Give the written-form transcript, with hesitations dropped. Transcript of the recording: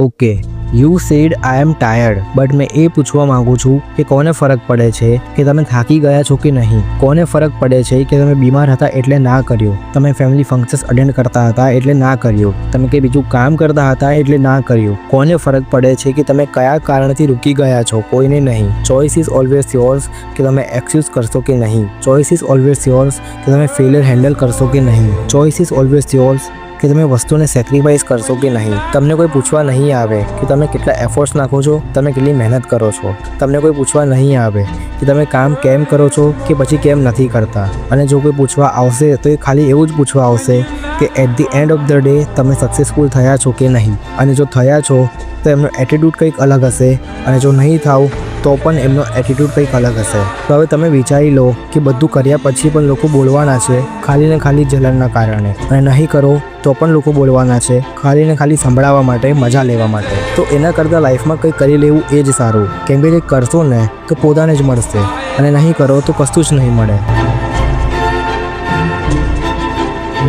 Okay, you said I am tired, but મેં એ પૂછવા માંગુ છું કે કોને ફરક પડે છે કે તમે થાકી ગયા છો કે નહીં? કોને ફરક પડે છે કે તમે બીમાર હતા એટલે ના કર્યું, તમે ફેમિલી ફંક્શન્સ અટેન્ડ કરતા હતા એટલે ના કર્યું, તમે કંઈ બીજું કામ કરતા હતા એટલે ના કર્યું? કોને ફરક પડે છે કે તમે કયા કારણથી રૂકી ગયા છો? કોઈને નહીં. ચોઇસ ઇઝ ઓલવેઝ યોર્સ કે તમે એક્સક્યુઝ કરશો કે નહીં. ચોઇસ ઇઝ ઓલવેઝ યોર્સ કે તમે ફેલિયર હેન્ડલ કરશો કે નહીં. ચોઇસ ઇઝ ઓલવેઝ યોર્સ કે તમે વસ્તુને સેક્રિફાઈસ કરશો કે નહીં. તમને કોઈ પૂછવા નહીં આવે કે તમે કેટલા એફર્ટ્સ નાખો છો, તમે કેટલી મહેનત કરો છો. તમને કોઈ પૂછવા નહીં આવે કે તમે કામ કેમ કરો છો કે પછી કેમ નથી કરતા. અને જો કોઈ પૂછવા આવશે તો એ ખાલી એવું જ પૂછવા આવશે કે at the end of the day તમે સક્સેસફુલ થયા છો કે નહીં. અને જો થયા છો તો એમનો એટીટ્યૂડ કંઈક અલગ હશે, અને જો નહીં થાવ તો પણ એમનો એટીટ્યૂડ કંઈક અલગ હશે. તો હવે તમે વિચારી લો કે બધું કર્યા પછી પણ લોકો બોલવાના છે ખાલી ને ખાલી જલનના કારણે, અને નહીં કરો તો પણ લોકો બોલવાના છે ખાલી ને ખાલી સંભળાવવા માટે, મજા લેવા માટે. તો એના કરતાં લાઈફમાં કંઈક કરી લેવું એ જ સારું, કેમ કે જે કરશો ને તો પોતાને જ મળશે, અને નહીં કરો તો કશું જ નહીં મળે.